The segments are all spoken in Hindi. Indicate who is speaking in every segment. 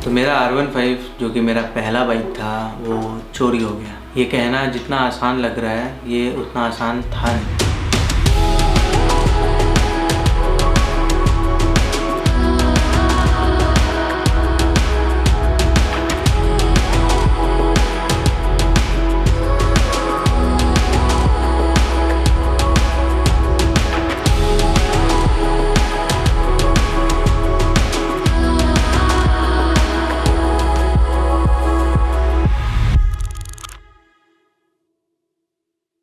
Speaker 1: तो मेरा R15 जो कि मेरा पहला बाइक था वो चोरी हो गया। ये कहना जितना आसान लग रहा है ये उतना आसान था नहीं।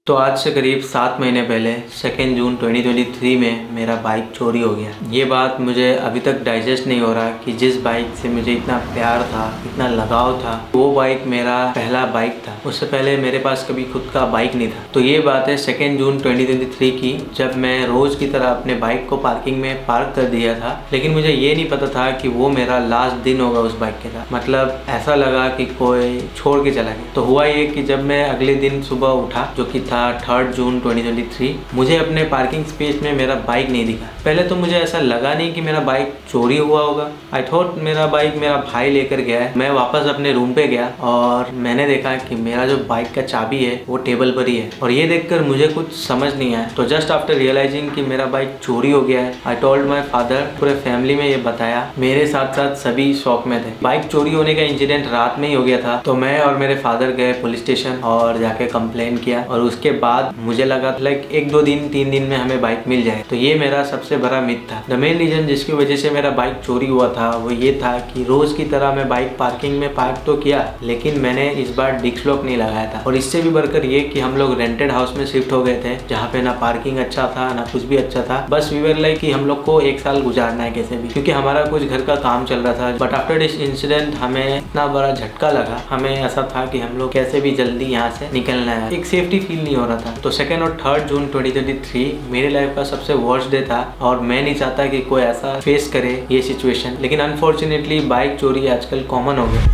Speaker 1: तो आज से करीब 7 महीने पहले 2 जून 2023 में मेरा बाइक चोरी हो गया। ये बात मुझे अभी तक डाइजेस्ट नहीं हो रहा कि जिस बाइक से मुझे इतना प्यार था, इतना लगाव था, वो बाइक मेरा पहला बाइक था। उससे पहले मेरे पास कभी खुद का बाइक नहीं था। तो ये बात है 2 जून 2023 की, जब मैं रोज की तरह अपने बाइक को पार्किंग में पार्क कर दिया था। लेकिन मुझे ये नहीं पता था कि वो मेरा लास्ट दिन होगा उस बाइक के साथ। मतलब ऐसा लगा कि कोई छोड़ के चला गया। तो हुआ ये कि जब मैं अगले दिन सुबह उठा, जो कि 3 जून 2023, मुझे अपने पार्किंग स्पेस में मेरा बाइक नहीं दिखा। पहले तो मुझे ऐसा लगा नहीं कि मेरा बाइक चोरी हुआ होगा। आई थॉट मेरा बाइक मेरा भाई लेकर गया है। मैं वापस अपने रूम पे गया और मैंने देखा कि मेरा जो बाइक का चाबी है वो टेबल पर ही है। और ये देखकर मुझे कुछ समझ नहीं आया। तो जस्ट आफ्टर रियलाइजिंग कि मेरा बाइक चोरी हो गया है, आई टोल्ड माई फादर। पूरे फैमिली में ये बताया। मेरे साथ साथ सभी शॉक में थे। बाइक चोरी होने का इंसिडेंट रात में ही हो गया था। तो मैं और मेरे फादर गए पुलिस स्टेशन और जाके कंप्लेन किया। और उसके बाद मुझे लगा लाइक 1-2 दिन 3 दिन में हमें बाइक मिल जाए। तो ये मेरा सबसे बड़ा मिथ था। द मेन रीजन जिसकी वजह से मेरा बाइक चोरी हुआ था वो ये था कि रोज की तरह मैं बाइक पार्किंग में पार्क तो किया, लेकिन मैंने इस बार डिस्क लॉक नहीं लगाया था। और इससे भी बढ़कर ये कि हम लोग रेंटेड हाउस में शिफ्ट हो गए थे, जहाँ पे ना पार्किंग अच्छा था ना कुछ भी अच्छा था। बस वी वर लाइक कि हम लोग को 1 साल गुजारना है कैसे भी, क्योंकि हमारा कुछ घर का काम चल रहा था। बट आफ्टर दिस इंसिडेंट हमें इतना बड़ा झटका लगा। हमें ऐसा था कि हम लोग कैसे भी जल्दी यहाँ से निकलना है। एक सेफ्टी फील नहीं हो रहा था। तो 2 और 3 जून 2023 मेरे लाइफ का सबसे वर्स्ट डे था। और मैं नहीं चाहता कि कोई ऐसा फेस करे ये सिचुएशन। लेकिन अनफॉर्चुनेटली बाइक चोरी आजकल कॉमन हो गया।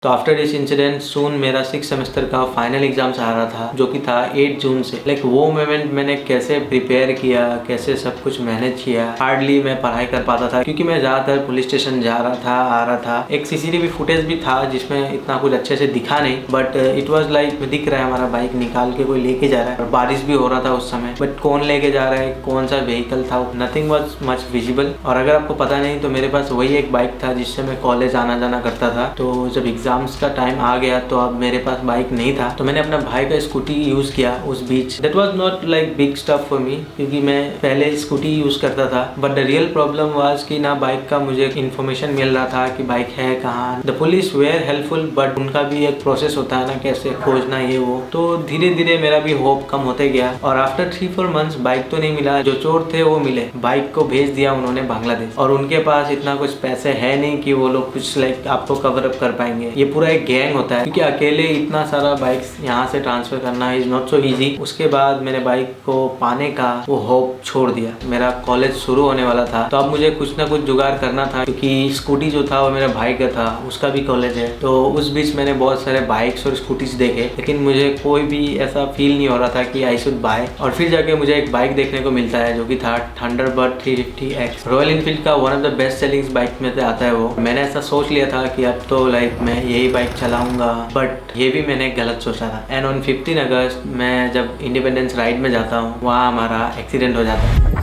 Speaker 1: तो आफ्टर दिस इंसिडेंट सून मेरा 6 सेमेस्टर का फाइनल एग्जाम्स आ रहा था, जो कि था 8 जून से। लाइक वो मोमेंट मैंने कैसे प्रिपेयर किया, कैसे सब कुछ मैनेज किया। हार्डली मैं पढ़ाई कर पाता था क्योंकि मैं ज़्यादातर पुलिस स्टेशन जा रहा था, आ रहा था। एक CCTV फुटेज भी था जिसमें इतना कुछ अच्छे से दिखा नहीं, बट इट वॉज लाइक दिख रहा है हमारा बाइक निकाल के कोई लेके जा रहा है। और बारिश भी हो रहा था उस समय, बट कौन लेके जा रहा है, कौन सा व्हीकल था, नथिंग वॉज मच विजिबल। और अगर आपको पता नहीं तो मेरे पास वही एक बाइक था जिससे मैं कॉलेज आना जाना करता था। तो जब एग्जाम्स का टाइम आ गया तो अब मेरे पास बाइक नहीं था। तो मैंने अपना भाई का स्कूटी यूज किया उस बीच। That was not like big stuff for me, क्योंकि मैं पहले स्कूटी यूज करता था। But the real problem was कि ना बाइक का मुझे इन्फॉर्मेशन मिल रहा था कि बाइक है कहाँ। The police were helpful, but उनका भी एक प्रोसेस होता है ना, कैसे खोजना ये वो। तो धीरे धीरे मेरा भी होप कम होते गया। और आफ्टर 3-4 मंथ्स बाइक तो नहीं मिला। जो चोर थे वो मिले। बाइक को भेज दिया उन्होंने बांग्लादेश। और उनके पास इतना कुछ पैसे है नहीं कि वो लोग कुछ लाइक आपको कवर अप कर पाएंगे। ये पूरा एक गैंग होता है, क्योंकि अकेले इतना सारा बाइक्स यहाँ से ट्रांसफर करना इज नॉट सो इजी। उसके बाद मैंने बाइक को पाने का वो होप छोड़ दिया। मेरा कॉलेज शुरू होने वाला था, तो अब मुझे कुछ ना कुछ जुगाड़ करना था, क्योंकि स्कूटी जो था वो मेरा भाई का था, उसका भी कॉलेज है। तो उस बीच मैंने बहुत सारे बाइक्स और स्कूटीज देखे, लेकिन मुझे कोई भी ऐसा फील नहीं हो रहा था कि आई शुड बाय। और फिर जाके मुझे एक बाइक देखने को मिलता है जो कि था थंडरबर्ड 350X। रॉयल इनफील्ड का one of the best selling bike में से आता है वो। मैंने ऐसा सोच लिया था कि अब तो लाइक मैं यही बाइक चलाऊंगा, बट ये भी मैंने गलत सोचा था। एंड ऑन 15 अगस्त मैं जब इंडिपेंडेंस राइड में जाता हूँ, वहाँ हमारा एक्सीडेंट हो जाता है।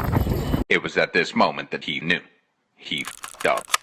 Speaker 2: It was at this moment that he knew. He f***ed up.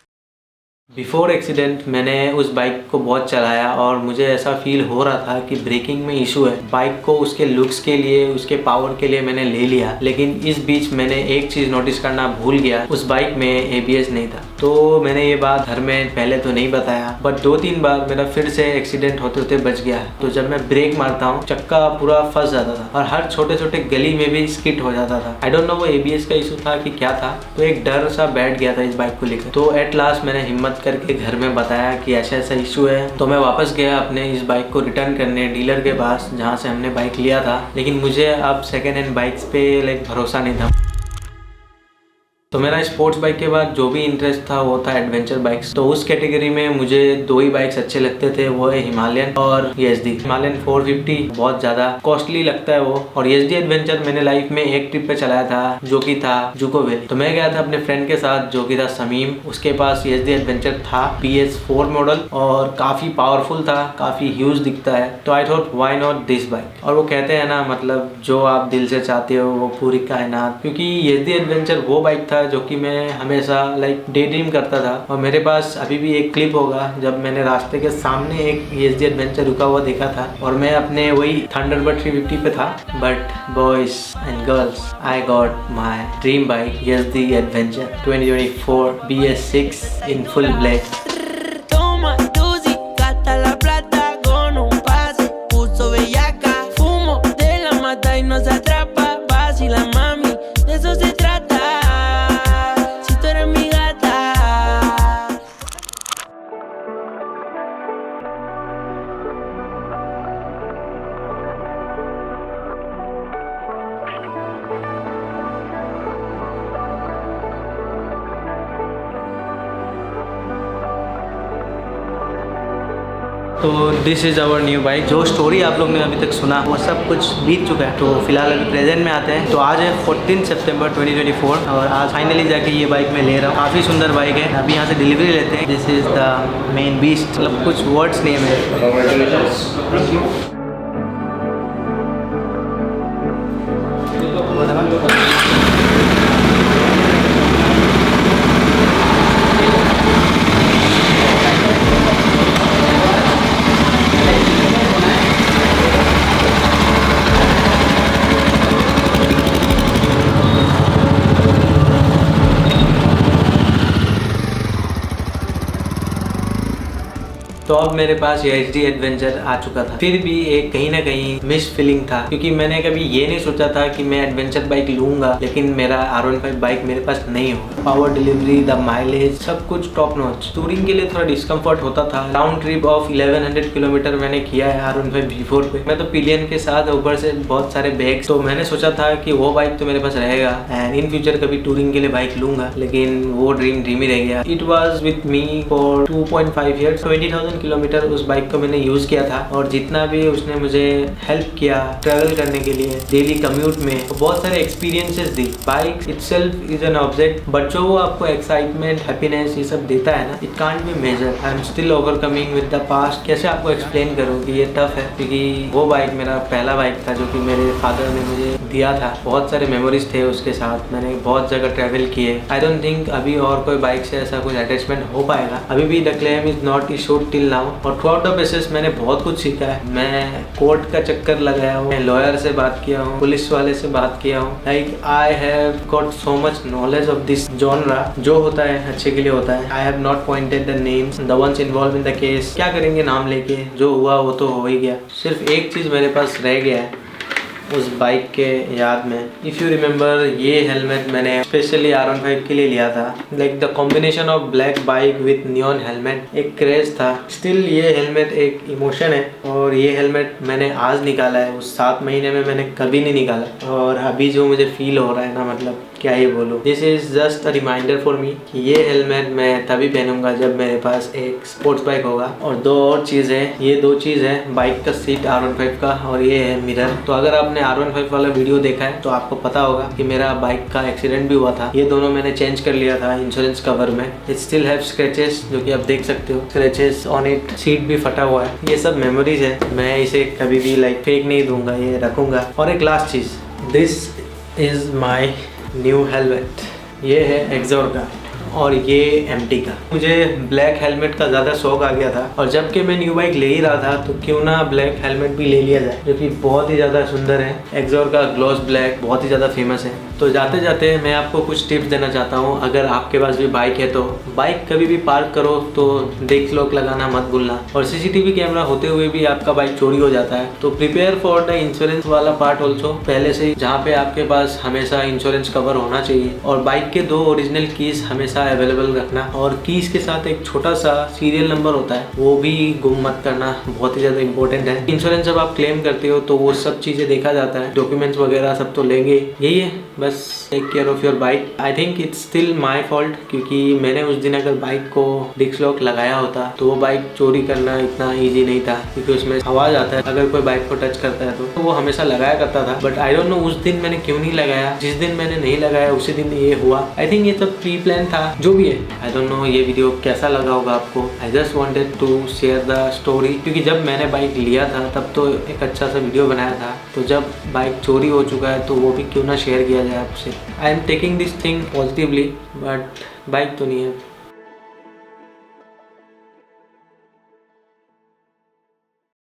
Speaker 1: Before accident मैंने उस बाइक को बहुत चलाया और मुझे ऐसा फील हो रहा था कि ब्रेकिंग में इशू है। बाइक को उसके लुक्स के लिए, उसके पावर के लिए मैंने ले लिया, लेकिन इस बीच मैंने एक चीज़ नोटिस करना भूल गया, उस बाइक में ABS नहीं था। तो मैंने ये बात घर में पहले तो नहीं बताया, बट 2-3 बार मेरा फिर से एक्सीडेंट होते होते बच गया। तो जब मैं ब्रेक मारता हूँ चक्का पूरा फंस जाता था और हर छोटे छोटे गली में भी स्किट हो जाता था। आई डोंट नो वो ABS का इशू था कि क्या था। तो एक डर सा बैठ गया था इस बाइक को लेकर। तो एट लास्ट मैंने हिम्मत करके घर में बताया कि ऐसा ऐसा इशू है। तो मैं वापस गया अपने इस बाइक को रिटर्न करने डीलर के पास जहाँ से हमने बाइक लिया था। लेकिन मुझे अब सेकेंड हैंड बाइक्स पे लाइक भरोसा नहीं था। तो मेरा स्पोर्ट्स बाइक के बाद जो भी इंटरेस्ट था वो था एडवेंचर बाइक्स। तो उस कैटेगरी में मुझे दो ही बाइक्स अच्छे लगते थे, वो है हिमालयन और ESD। हिमालयन 450 बहुत ज़्यादा कॉस्टली लगता है वो, और ESD एडवेंचर मैंने लाइफ में एक ट्रिप पे चलाया था जो कि था जुको वैली। तो मैं गया था अपने फ्रेंड के साथ जो कि था समीम। उसके पास ESD एडवेंचर था PS4 मॉडल और काफ़ी पावरफुल था, काफ़ी ह्यूज दिखता है। तो I thought why not this bike. और वो कहते हैं ना, मतलब जो आप दिल से चाहते हो वो पूरी कायनात, क्योंकि ESD एडवेंचर वो बाइक था जो कि मैं हमेशा लाइक डे ड्रीम करता था। और मेरे पास अभी भी एक क्लिप होगा जब मैंने रास्ते के सामने एक ESD एडवेंचर रुका हुआ देखा था और मैं अपने वही थंडरबर्ड 350 पे था। But boys and girls, I got my dream bike ESD adventure 2024 BS6 in full black. तो this is our new bike. जो स्टोरी आप लोग ने अभी तक सुना वो सब कुछ बीत चुका है। तो फिलहाल अभी प्रेजेंट में आते हैं। तो आज है 14 सितंबर 2024 और आज फाइनली जाके ये बाइक मैं ले रहा हूँ। काफ़ी सुंदर बाइक है। अभी यहाँ से डिलीवरी लेते हैं। This is the main beast. मतलब कुछ वर्ड्स नहीं है मेरे। तो अब मेरे पास ये ESD एडवेंचर आ चुका था। फिर भी एक कहीं ना कहीं मिस फीलिंग था, क्योंकि मैंने कभी ये नहीं सोचा था कि मैं एडवेंचर बाइक लूंगा लेकिन मेरा R15 बाइक मेरे पास नहीं होगा। पावर डिलीवरी, द माइलेज, सब कुछ टॉप नॉच। टूरिंग के लिए थोड़ा डिस्कम्फर्ट होता था। राउंड ट्रिप ऑफ 1100 किलोमीटर मैंने किया है R15 V4 पे। मैं तो पिलियन के साथ ऊपर से बहुत सारे बैग्स। तो मैंने सोचा था कि वो बाइक तो मेरे पास रहेगा एंड इन फ्यूचर कभी टूरिंग के लिए बाइक लूंगा, लेकिन वो ड्रीम ही रह गया। It was with me for 2.5 years. 20,000 kilometre उस बाइक को मैंने यूज किया था और जितना भी उसने मुझे हेल्प किया ट्रैवल करने के लिए डेली कम्यूट में, तो बहुत सारे experiences the. Bike itself is an object, but जो वो आपको एक्साइटमेंट, हैप्पीनेस ये सब देता है ना, it can't be major. I am still overcoming with the past. कैसे आपको एक्सप्लेन करूँ कि ये टफ है, क्योंकि वो बाइक मेरा पहला बाइक था जो कि मेरे फादर ने मुझे दिया था। बहुत सारे मेमोरीज थे उसके साथ। मैंने बहुत जगह ट्रैवल किए। आई डोंट थिंक अभी और कोई बाइक से ऐसा कुछ अटैचमेंट हो पाएगा। अभी भी the claim is not issued till now. और थ्रू आउट द प्रोसेस मैंने बहुत कुछ सीखा है। मैं कोर्ट का चक्कर लगाया हूँ, मैं लॉयर से बात किया हूँ, पुलिस वाले से बात किया हूँ। Like I have got so much knowledge of this genre. जो होता है अच्छे के लिए होता है। I have not pointed the names, the ones involve in the case. क्या करेंगे नाम लेके, जो हुआ वो तो हो ही गया। सिर्फ एक चीज़ मेरे पास रह गया है उस बाइक के याद में। इफ़ यू रिमेंबर, ये हेलमेट मैंने स्पेशली R15 के लिए लिया था। Like the combination of black bike with neon helmet एक क्रेज था। स्टिल ये हेलमेट एक इमोशन है और ये हेलमेट मैंने आज निकाला है। उस 7 महीने में मैंने कभी नहीं निकाला और अभी जो मुझे फील हो रहा है ना, मतलब क्या ही बोलूँ। This is just a reminder for me कि ये हेलमेट मैं तभी पहनूंगा जब मेरे पास एक स्पोर्ट्स बाइक होगा। और दो और चीज़ है, ये दो चीज़ है, बाइक का सीट R15 का और ये है मिरर। तो अगर आपने R15 वाला वीडियो देखा है तो आपको पता होगा कि मेरा बाइक का एक्सीडेंट भी हुआ था। ये दोनों मैंने चेंज कर लिया था इंश्योरेंस कवर में। इट स्टिल हैव स्क्रैचेस, जो कि आप देख सकते हो, स्क्रैचेस ऑन इट। सीट भी फटा हुआ है। ये सब मेमोरीज है। मैं इसे कभी भी लाइक फेक नहीं दूंगा, ये रखूंगा। और एक last cheese, this is my new helmet. ये है एक्सोर का और ये MT का। मुझे ब्लैक हेलमेट का ज़्यादा शौक आ गया था और जबकि मैं न्यू बाइक ले ही रहा था तो क्यों ना ब्लैक हेलमेट भी ले लिया जाए, जो कि बहुत ही ज़्यादा सुंदर है। एक्सोर का ग्लॉस ब्लैक बहुत ही ज़्यादा फेमस है। तो जाते जाते मैं आपको कुछ टिप्स देना चाहता हूँ। अगर आपके पास भी बाइक है तो बाइक कभी भी पार्क करो तो देख लॉक लगाना मत भूलना। और CCTV कैमरा होते हुए भी आपका बाइक चोरी हो जाता है तो प्रिपेयर फॉर द इंश्योरेंस वाला पार्ट ऑल्सो पहले से, जहाँ पे आपके पास हमेशा इंश्योरेंस कवर होना चाहिए। और बाइक के 2 ओरिजिनल कीज हमेशा अवेलेबल रखना और कीज के साथ एक छोटा सा सीरियल नंबर होता है, वो भी गुम मत करना, बहुत ही ज़्यादा इंपॉर्टेंट है। इंश्योरेंस जब आप क्लेम करते हो तो वो सब चीज़ें देखा जाता है, डॉक्यूमेंट्स वगैरह सब तो लेंगे। यही है बस take care of your bike. I think it's still my fault, क्योंकि मैंने उस दिन अगर बाइक को डिस्क लॉक लगाया होता तो वो बाइक चोरी करना इतना ईजी नहीं था, क्योंकि उसमें आवाज़ आता है अगर कोई बाइक को टच करता है तो वो हमेशा लगाया करता था। बट आई डोंट नो उस दिन मैंने क्यों नहीं लगाया। जिस दिन मैंने नहीं लगाया उसी दिन ये हुआ। आई थिंक ये सब प्री प्लान था, जो भी है। आई डोंट नो ये वीडियो कैसा लगा होगा आपको। I just wanted to share the story, क्योंकि जब मैंने बाइक लिया था तब तो एक अच्छा सा वीडियो बनाया था, तो जब बाइक चोरी हो चुका है तो वो भी क्यों ना शेयर किया जाए आपसे। I am taking this thing positively, but bike तो नहीं है।